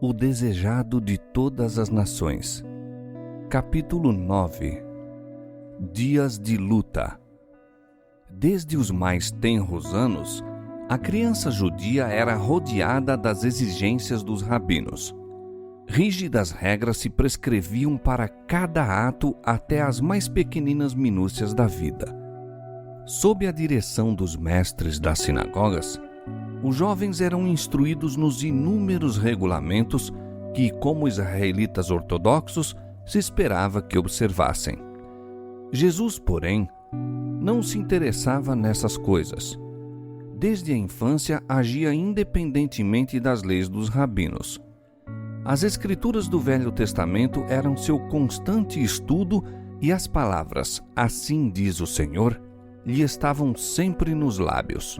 O desejado de todas as nações. Capítulo 9. Dias de luta. Desde os mais tenros anos, a criança judia era rodeada das exigências dos rabinos. Rígidas regras se prescreviam para cada ato até as mais pequeninas minúcias da vida. Sob a direção dos mestres das sinagogas, os jovens eram instruídos nos inúmeros regulamentos que, como israelitas ortodoxos, se esperava que observassem. Jesus, porém, não se interessava nessas coisas. Desde a infância agia independentemente das leis dos rabinos. As escrituras do Velho Testamento eram seu constante estudo e as palavras "assim diz o Senhor" lhe estavam sempre nos lábios.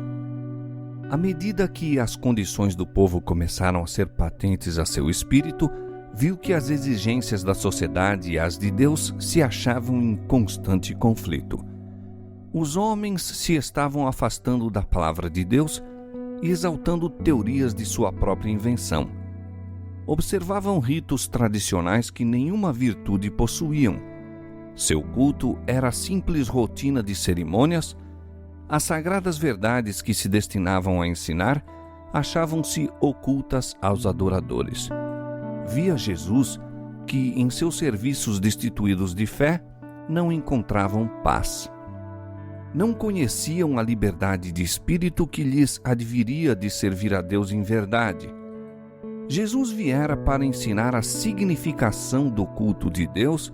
À medida que as condições do povo começaram a ser patentes a seu espírito, viu que as exigências da sociedade e as de Deus se achavam em constante conflito. Os homens se estavam afastando da palavra de Deus e exaltando teorias de sua própria invenção. Observavam ritos tradicionais que nenhuma virtude possuíam. Seu culto era simples rotina de cerimônias. As sagradas verdades que se destinavam a ensinar achavam-se ocultas aos adoradores. Via Jesus que, em seus serviços destituídos de fé, não encontravam paz. Não conheciam a liberdade de espírito que lhes adviria de servir a Deus em verdade. Jesus viera para ensinar a significação do culto de Deus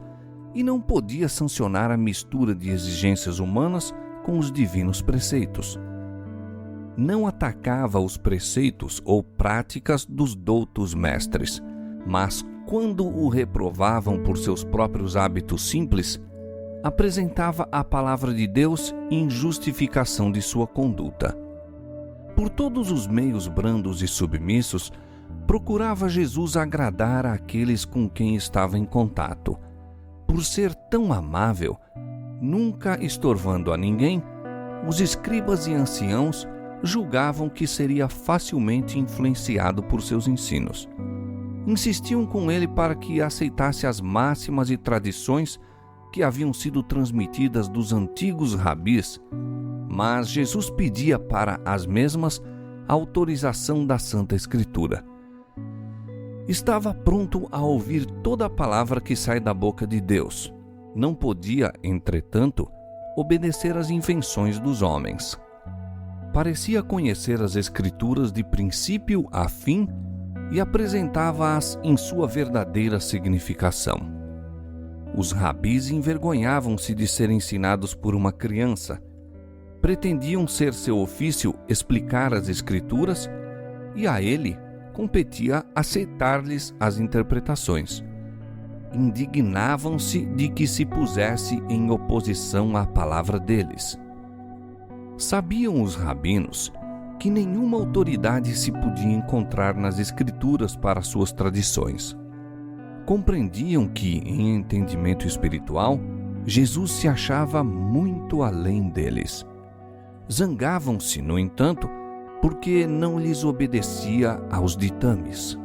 e não podia sancionar a mistura de exigências humanas com os divinos preceitos. Não atacava os preceitos ou práticas dos doutos mestres, mas, quando o reprovavam por seus próprios hábitos simples, apresentava a palavra de Deus em justificação de sua conduta. Por todos os meios brandos e submissos, procurava Jesus agradar àqueles com quem estava em contato. Por ser tão amável, nunca estorvando a ninguém, os escribas e anciãos julgavam que seria facilmente influenciado por seus ensinos. Insistiam com ele para que aceitasse as máximas e tradições que haviam sido transmitidas dos antigos rabis, mas Jesus pedia para as mesmas a autorização da Santa Escritura. Estava pronto a ouvir toda a palavra que sai da boca de Deus. Não podia, entretanto, obedecer às invenções dos homens. Parecia conhecer as Escrituras de princípio a fim e apresentava-as em sua verdadeira significação. Os rabis envergonhavam-se de ser ensinados por uma criança. Pretendiam ser seu ofício explicar as Escrituras e a ele competia aceitar-lhes as interpretações. Indignavam-se de que se pusesse em oposição à palavra deles. Sabiam os rabinos que nenhuma autoridade se podia encontrar nas Escrituras para suas tradições. Compreendiam que, em entendimento espiritual, Jesus se achava muito além deles. Zangavam-se, no entanto, porque não lhes obedecia aos ditames.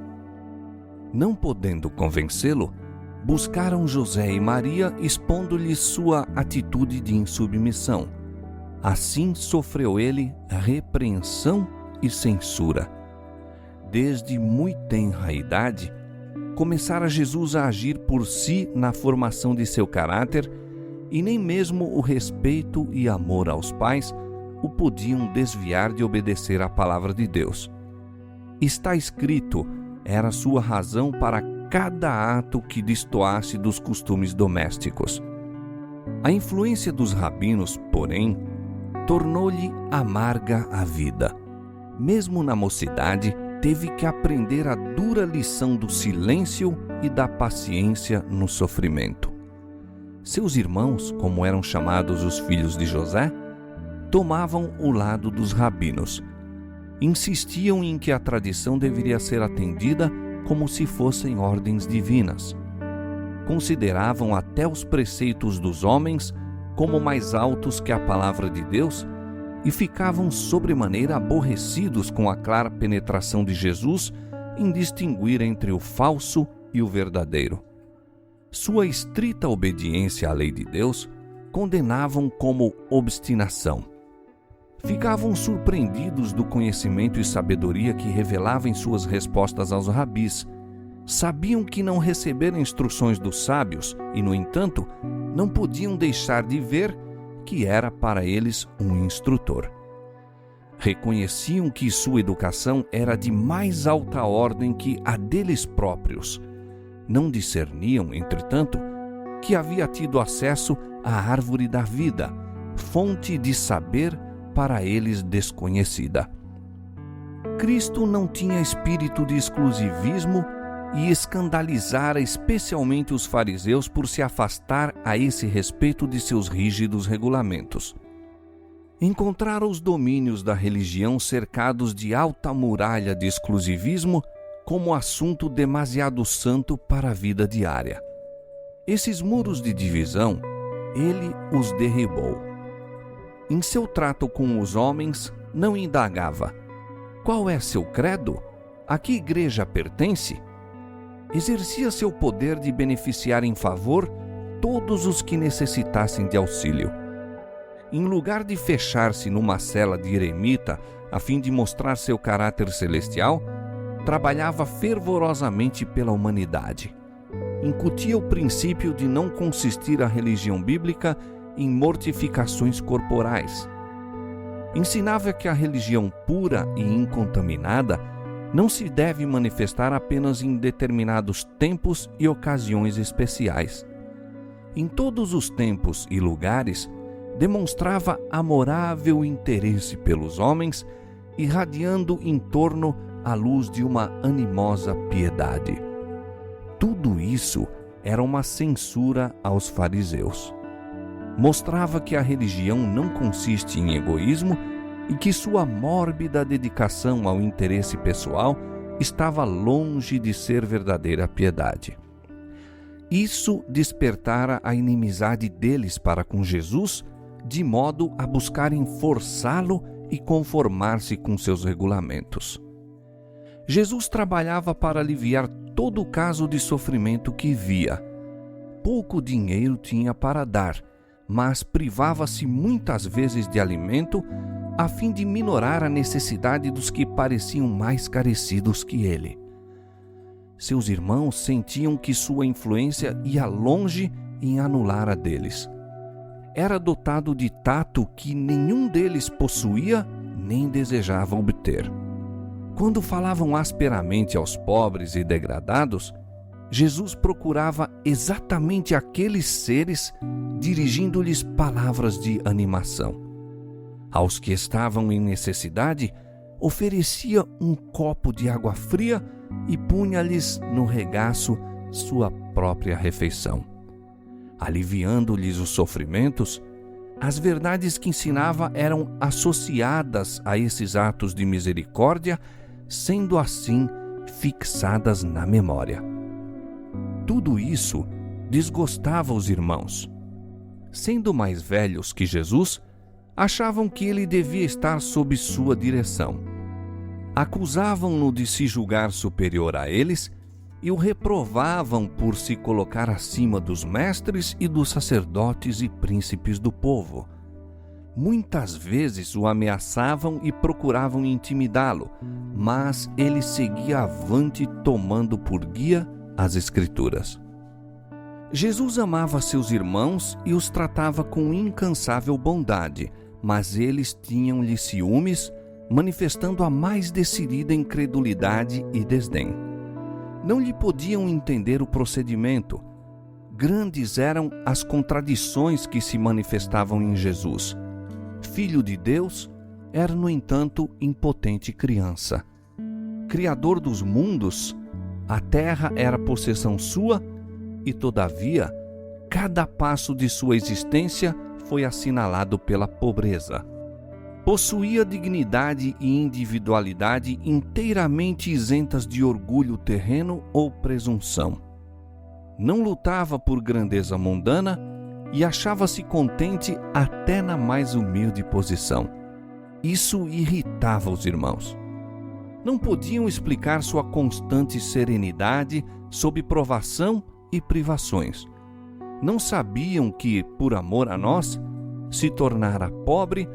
Não podendo convencê-lo, buscaram José e Maria, expondo-lhes sua atitude de insubmissão. Assim sofreu ele repreensão e censura. Desde muito tenra idade, começara Jesus a agir por si na formação de seu caráter, e nem mesmo o respeito e amor aos pais o podiam desviar de obedecer à palavra de Deus. Está escrito, era sua razão para cada ato que destoasse dos costumes domésticos. A influência dos rabinos, porém, tornou-lhe amarga a vida. Mesmo na mocidade, teve que aprender a dura lição do silêncio e da paciência no sofrimento. Seus irmãos, como eram chamados os filhos de José, tomavam o lado dos rabinos. Insistiam em que a tradição deveria ser atendida como se fossem ordens divinas. Consideravam até os preceitos dos homens como mais altos que a palavra de Deus e ficavam sobremaneira aborrecidos com a clara penetração de Jesus em distinguir entre o falso e o verdadeiro. Sua estrita obediência à lei de Deus condenavam como obstinação. Ficavam surpreendidos do conhecimento e sabedoria que revelava em suas respostas aos rabis. Sabiam que não receberam instruções dos sábios e, no entanto, não podiam deixar de ver que era para eles um instrutor. Reconheciam que sua educação era de mais alta ordem que a deles próprios. Não discerniam, entretanto, que havia tido acesso à árvore da vida, fonte de saber para eles desconhecida. Cristo não tinha espírito de exclusivismo e escandalizara especialmente os fariseus por se afastar a esse respeito de seus rígidos regulamentos. Encontrara os domínios da religião cercados de alta muralha de exclusivismo como assunto demasiado santo para a vida diária. Esses muros de divisão, ele os derribou. Em seu trato com os homens, não indagava: qual é seu credo? A que igreja pertence? Exercia seu poder de beneficiar em favor todos os que necessitassem de auxílio. Em lugar de fechar-se numa cela de eremita a fim de mostrar seu caráter celestial, trabalhava fervorosamente pela humanidade. Incutia o princípio de não consistir a religião bíblica em mortificações corporais. Ensinava que a religião pura e incontaminada não se deve manifestar apenas em determinados tempos e ocasiões especiais. Em todos os tempos e lugares, demonstrava amorável interesse pelos homens, irradiando em torno a luz de uma animosa piedade. Tudo isso era uma censura aos fariseus. Mostrava que a religião não consiste em egoísmo e que sua mórbida dedicação ao interesse pessoal estava longe de ser verdadeira piedade. Isso despertara a inimizade deles para com Jesus, de modo a buscarem forçá-lo e conformar-se com seus regulamentos. Jesus trabalhava para aliviar todo o caso de sofrimento que via. Pouco dinheiro tinha para dar, mas privava-se muitas vezes de alimento a fim de minorar a necessidade dos que pareciam mais carecidos que ele. Seus irmãos sentiam que sua influência ia longe em anular a deles. Era dotado de tato que nenhum deles possuía nem desejava obter. Quando falavam asperamente aos pobres e degradados, Jesus procurava exatamente aqueles seres, dirigindo-lhes palavras de animação. Aos que estavam em necessidade, oferecia um copo de água fria e punha-lhes no regaço sua própria refeição. Aliviando-lhes os sofrimentos, as verdades que ensinava eram associadas a esses atos de misericórdia, sendo assim fixadas na memória. Tudo isso desgostava os irmãos. Sendo mais velhos que Jesus, achavam que ele devia estar sob sua direção. Acusavam-no de se julgar superior a eles e o reprovavam por se colocar acima dos mestres e dos sacerdotes e príncipes do povo. Muitas vezes o ameaçavam e procuravam intimidá-lo, mas ele seguia avante tomando por guia as Escrituras. Jesus amava seus irmãos e os tratava com incansável bondade, mas eles tinham-lhe ciúmes, manifestando a mais decidida incredulidade e desdém. Não lhe podiam entender o procedimento. Grandes eram as contradições que se manifestavam em Jesus. Filho de Deus, era, no entanto, impotente criança. Criador dos mundos, a terra era possessão sua e, todavia, cada passo de sua existência foi assinalado pela pobreza. Possuía dignidade e individualidade inteiramente isentas de orgulho terreno ou presunção. Não lutava por grandeza mundana e achava-se contente até na mais humilde posição. Isso irritava os irmãos. Não podiam explicar sua constante serenidade sob provação e privações. Não sabiam que, por amor a nós, se tornara pobre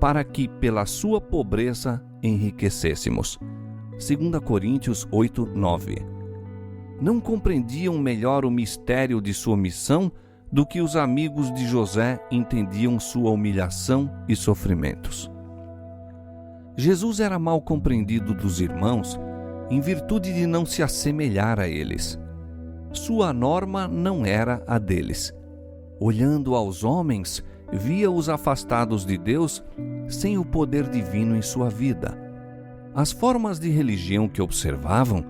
para que, pela sua pobreza, enriquecêssemos. 2 Coríntios 8, 9. Não compreendiam melhor o mistério de sua missão do que os amigos de José entendiam sua humilhação e sofrimentos. Jesus era mal compreendido dos irmãos em virtude de não se assemelhar a eles. Sua norma não era a deles. Olhando aos homens, via-os afastados de Deus sem o poder divino em sua vida. As formas de religião que observavam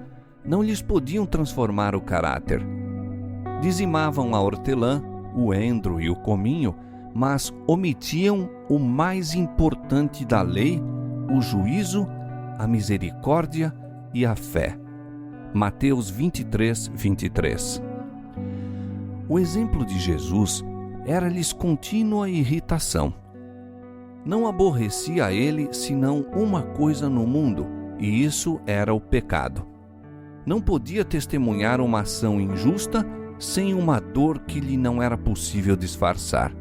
não lhes podiam transformar o caráter. Dizimavam a hortelã, o endro e o cominho, mas omitiam o mais importante da lei, o juízo, a misericórdia e a fé. Mateus 23, 23. O exemplo de Jesus era-lhes contínua irritação. Não aborrecia a ele senão uma coisa no mundo, e isso era o pecado. Não podia testemunhar uma ação injusta sem uma dor que lhe não era possível disfarçar.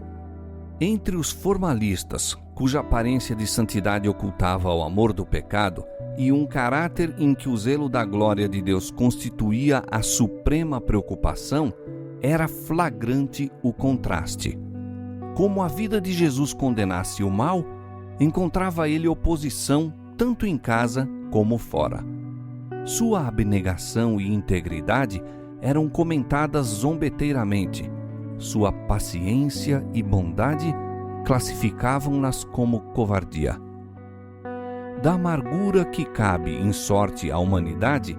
Entre os formalistas, cuja aparência de santidade ocultava o amor do pecado, e um caráter em que o zelo da glória de Deus constituía a suprema preocupação, era flagrante o contraste. Como a vida de Jesus condenasse o mal, encontrava ele oposição tanto em casa como fora. Sua abnegação e integridade eram comentadas zombeteiramente. Sua paciência e bondade classificavam-nas como covardia. Da amargura que cabe em sorte à humanidade,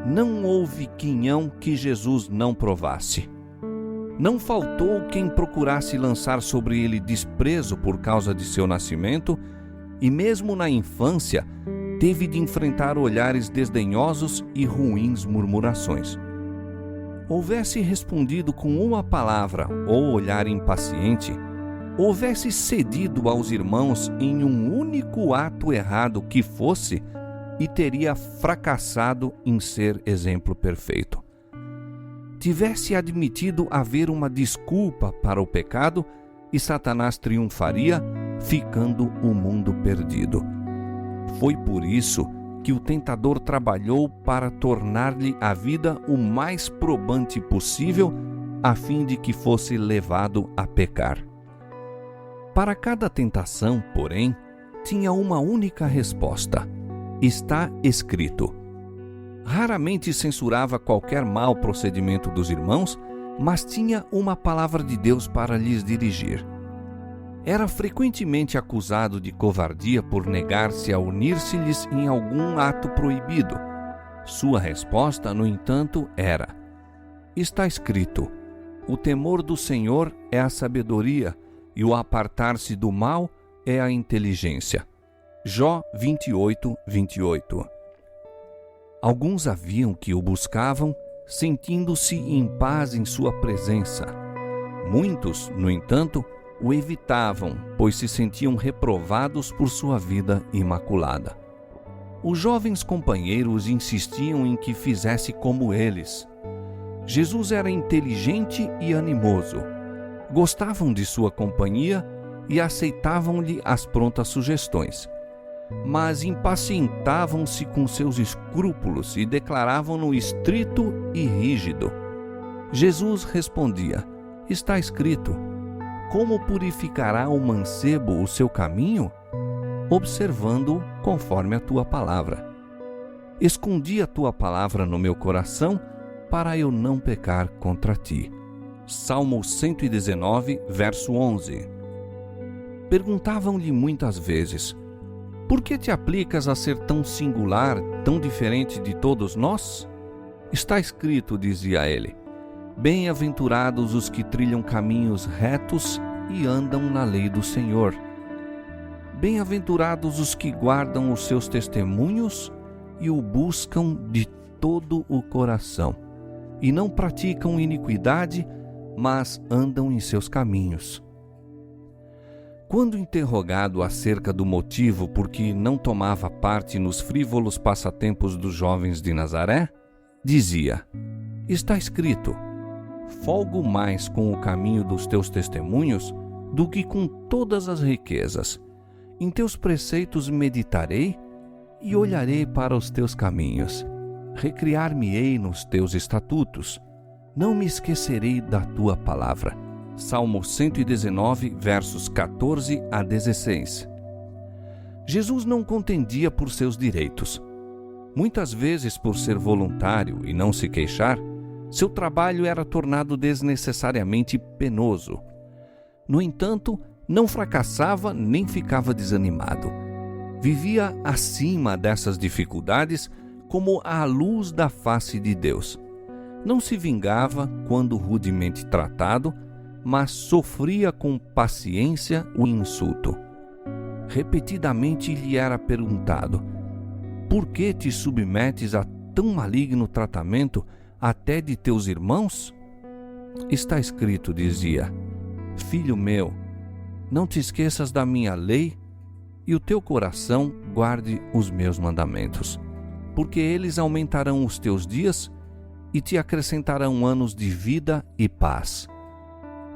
não houve quinhão que Jesus não provasse. Não faltou quem procurasse lançar sobre ele desprezo por causa de seu nascimento, e mesmo na infância teve de enfrentar olhares desdenhosos e ruins murmurações. Houvesse respondido com uma palavra ou olhar impaciente, houvesse cedido aos irmãos em um único ato errado que fosse, e teria fracassado em ser exemplo perfeito. Tivesse admitido haver uma desculpa para o pecado, e Satanás triunfaria, ficando o mundo perdido. Foi por isso que o tentador trabalhou para tornar-lhe a vida o mais probante possível, a fim de que fosse levado a pecar. Para cada tentação, porém, tinha uma única resposta: está escrito. Raramente censurava qualquer mau procedimento dos irmãos, mas tinha uma palavra de Deus para lhes dirigir. Era frequentemente acusado de covardia por negar-se a unir-se-lhes em algum ato proibido. Sua resposta, no entanto, era: está escrito, o temor do Senhor é a sabedoria, e o apartar-se do mal é a inteligência. Jó 28, 28. Alguns haviam que o buscavam, sentindo-se em paz em sua presença. Muitos, no entanto, o evitavam, pois se sentiam reprovados por sua vida imaculada. Os jovens companheiros insistiam em que fizesse como eles. Jesus era inteligente e animoso. Gostavam de sua companhia e aceitavam-lhe as prontas sugestões. Mas impacientavam-se com seus escrúpulos e declaravam-no estrito e rígido. Jesus respondia: está escrito, como purificará o mancebo o seu caminho? Observando-o conforme a tua palavra. Escondi a tua palavra no meu coração, para eu não pecar contra ti. Salmo 119, verso 11. Perguntavam-lhe muitas vezes: por que te aplicas a ser tão singular, tão diferente de todos nós? Está escrito, dizia ele, bem-aventurados os que trilham caminhos retos e andam na lei do Senhor. Bem-aventurados os que guardam os seus testemunhos e o buscam de todo o coração, e não praticam iniquidade, mas andam em seus caminhos. Quando interrogado acerca do motivo por que não tomava parte nos frívolos passatempos dos jovens de Nazaré, dizia: está escrito: folgo mais com o caminho dos teus testemunhos do que com todas as riquezas. Em teus preceitos meditarei e olharei para os teus caminhos. Recriar-me-ei nos teus estatutos. Não me esquecerei da tua palavra. Salmo 119, versos 14 a 16. Jesus não contendia por seus direitos. Muitas vezes, por ser voluntário e não se queixar, seu trabalho era tornado desnecessariamente penoso. No entanto, não fracassava nem ficava desanimado. Vivia acima dessas dificuldades como a luz da face de Deus. Não se vingava quando rudemente tratado, mas sofria com paciência o insulto. Repetidamente lhe era perguntado: por que te submetes a tão maligno tratamento até de teus irmãos? Está escrito, dizia: filho meu, não te esqueças da minha lei e o teu coração guarde os meus mandamentos, porque eles aumentarão os teus dias e te acrescentarão anos de vida e paz.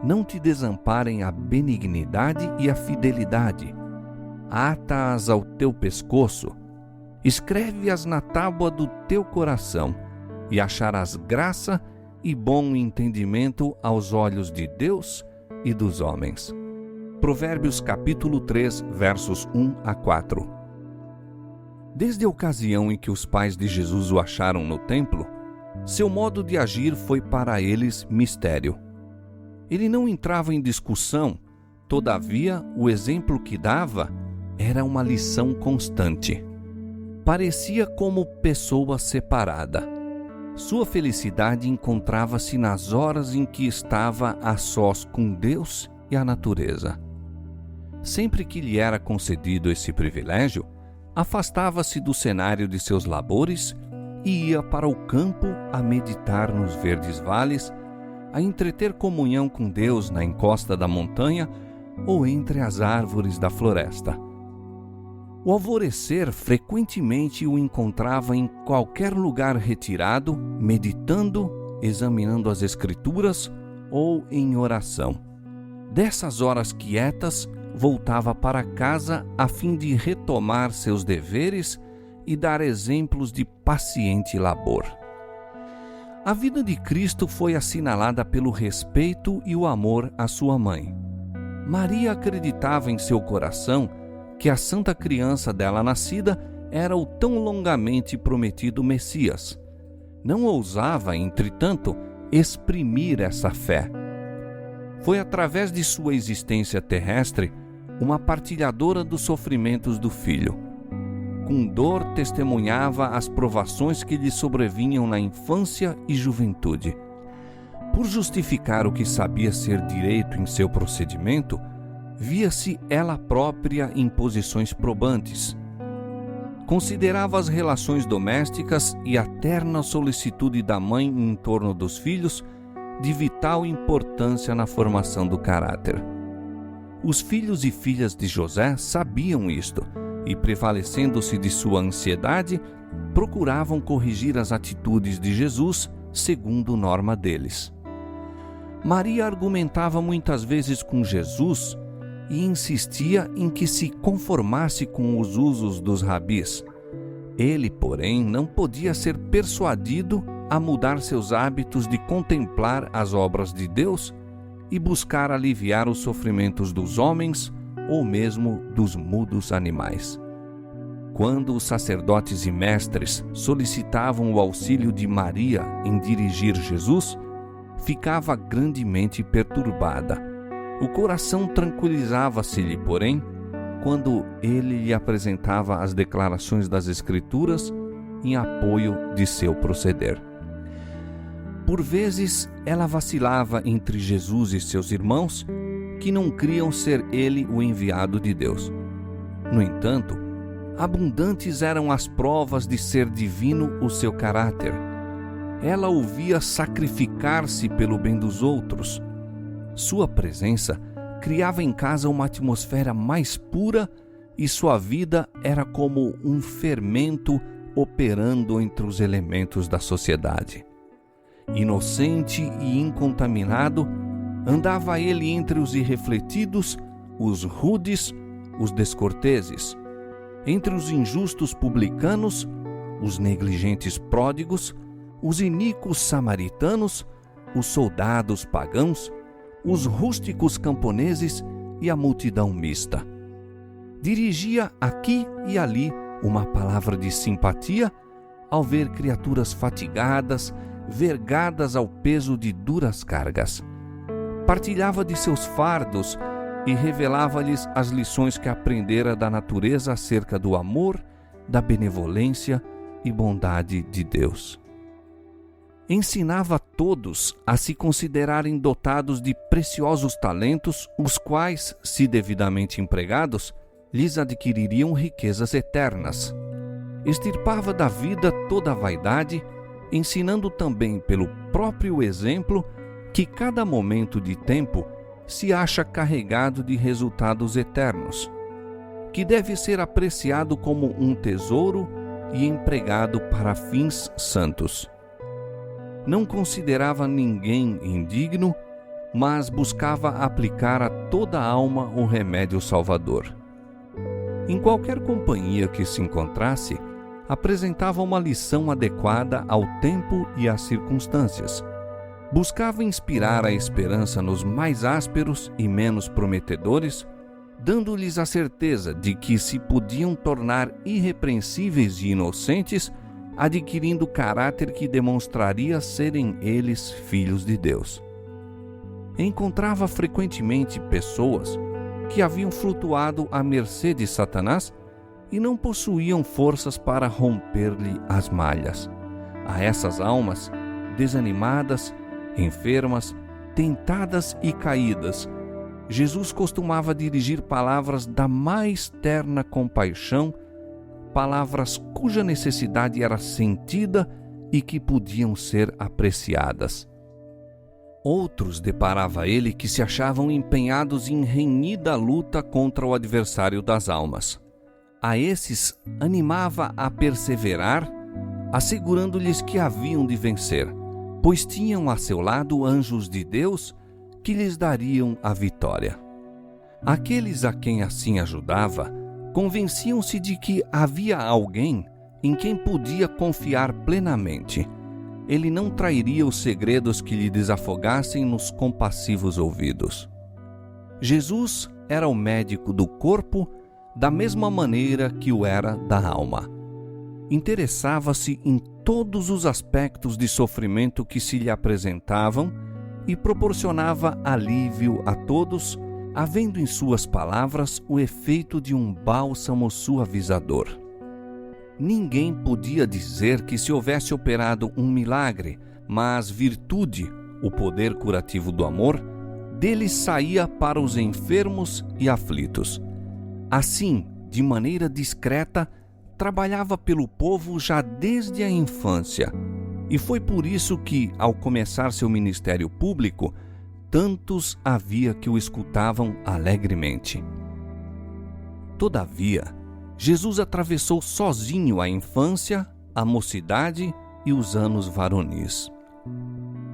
Não te desamparem a benignidade e a fidelidade. Ata-as ao teu pescoço, escreve-as na tábua do teu coração, e acharás graça e bom entendimento aos olhos de Deus e dos homens. Provérbios capítulo 3, versos 1 a 4. Desde a ocasião em que os pais de Jesus o acharam no templo, seu modo de agir foi para eles mistério. Ele não entrava em discussão, todavia o exemplo que dava era uma lição constante. Parecia como pessoa separada. Sua felicidade encontrava-se nas horas em que estava a sós com Deus e a natureza. Sempre que lhe era concedido esse privilégio, afastava-se do cenário de seus labores e ia para o campo a meditar nos verdes vales, a entreter comunhão com Deus na encosta da montanha ou entre as árvores da floresta. O alvorecer frequentemente o encontrava em qualquer lugar retirado, meditando, examinando as Escrituras ou em oração. Dessas horas quietas, voltava para casa a fim de retomar seus deveres e dar exemplos de paciente labor. A vida de Cristo foi assinalada pelo respeito e o amor à sua mãe. Maria acreditava em seu coração que a santa criança dela nascida era o tão longamente prometido Messias. Não ousava, entretanto, exprimir essa fé. Foi através de sua existência terrestre uma partilhadora dos sofrimentos do Filho. Com dor testemunhava as provações que lhe sobrevinham na infância e juventude. Por justificar o que sabia ser direito em seu procedimento, via-se ela própria em posições probantes. Considerava as relações domésticas e a terna solicitude da mãe em torno dos filhos de vital importância na formação do caráter. Os filhos e filhas de José sabiam isto e, prevalecendo-se de sua ansiedade, procuravam corrigir as atitudes de Jesus segundo norma deles. Maria argumentava muitas vezes com Jesus e insistia em que se conformasse com os usos dos rabis. Ele, porém, não podia ser persuadido a mudar seus hábitos de contemplar as obras de Deus e buscar aliviar os sofrimentos dos homens ou mesmo dos mudos animais. Quando os sacerdotes e mestres solicitavam o auxílio de Maria em dirigir Jesus, ficava grandemente perturbada. O coração tranquilizava-se-lhe, porém, quando ele lhe apresentava as declarações das Escrituras em apoio de seu proceder. Por vezes, ela vacilava entre Jesus e seus irmãos, que não criam ser ele o enviado de Deus. No entanto, abundantes eram as provas de ser divino o seu caráter. Ela o via sacrificar-se pelo bem dos outros. Sua presença criava em casa uma atmosfera mais pura e sua vida era como um fermento operando entre os elementos da sociedade. Inocente e incontaminado, andava ele entre os irrefletidos, os rudes, os descorteses, entre os injustos publicanos, os negligentes pródigos, os iníquos samaritanos, os soldados pagãos, os rústicos camponeses e a multidão mista. Dirigia aqui e ali uma palavra de simpatia ao ver criaturas fatigadas, vergadas ao peso de duras cargas. Partilhava de seus fardos e revelava-lhes as lições que aprendera da natureza acerca do amor, da benevolência e bondade de Deus. Ensinava a todos a se considerarem dotados de preciosos talentos, os quais, se devidamente empregados, lhes adquiririam riquezas eternas. Extirpava da vida toda a vaidade, ensinando também pelo próprio exemplo que cada momento de tempo se acha carregado de resultados eternos, que deve ser apreciado como um tesouro e empregado para fins santos. Não considerava ninguém indigno, mas buscava aplicar a toda a alma o remédio salvador. Em qualquer companhia que se encontrasse, apresentava uma lição adequada ao tempo e às circunstâncias. Buscava inspirar a esperança nos mais ásperos e menos prometedores, dando-lhes a certeza de que se podiam tornar irrepreensíveis e inocentes, adquirindo caráter que demonstraria serem eles filhos de Deus. Encontrava frequentemente pessoas que haviam flutuado à mercê de Satanás e não possuíam forças para romper-lhe as malhas. A essas almas, desanimadas, enfermas, tentadas e caídas, Jesus costumava dirigir palavras da mais terna compaixão, palavras cuja necessidade era sentida e que podiam ser apreciadas. Outros deparava ele que se achavam empenhados em renhida luta contra o adversário das almas. A esses animava a perseverar, assegurando-lhes que haviam de vencer, pois tinham a seu lado anjos de Deus que lhes dariam a vitória. Aqueles a quem assim ajudava convenciam-se de que havia alguém em quem podia confiar plenamente. Ele não trairia os segredos que lhe desafogassem nos compassivos ouvidos. Jesus era o médico do corpo da mesma maneira que o era da alma. Interessava-se em todos os aspectos de sofrimento que se lhe apresentavam e proporcionava alívio a todos, havendo em suas palavras o efeito de um bálsamo suavizador. Ninguém podia dizer que se houvesse operado um milagre, mas virtude, o poder curativo do amor, dele saía para os enfermos e aflitos. Assim, de maneira discreta, trabalhava pelo povo já desde a infância, e foi por isso que, ao começar seu ministério público, tantos havia que o escutavam alegremente. Todavia, Jesus atravessou sozinho a infância, a mocidade e os anos varonis.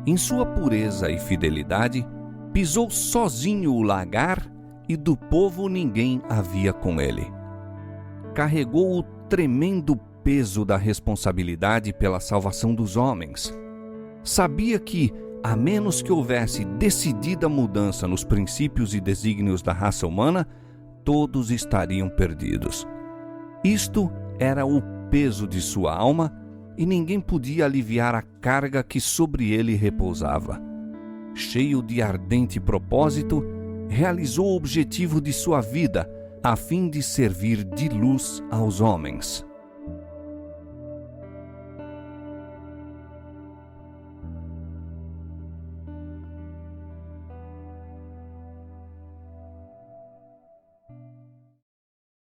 Em sua pureza e fidelidade, pisou sozinho o lagar e do povo ninguém havia com ele. Carregou o tremendo peso da responsabilidade pela salvação dos homens. Sabia que, a menos que houvesse decidida mudança nos princípios e desígnios da raça humana, todos estariam perdidos. Isto era o peso de sua alma e ninguém podia aliviar a carga que sobre ele repousava. Cheio de ardente propósito, realizou o objetivo de sua vida, a fim de servir de luz aos homens.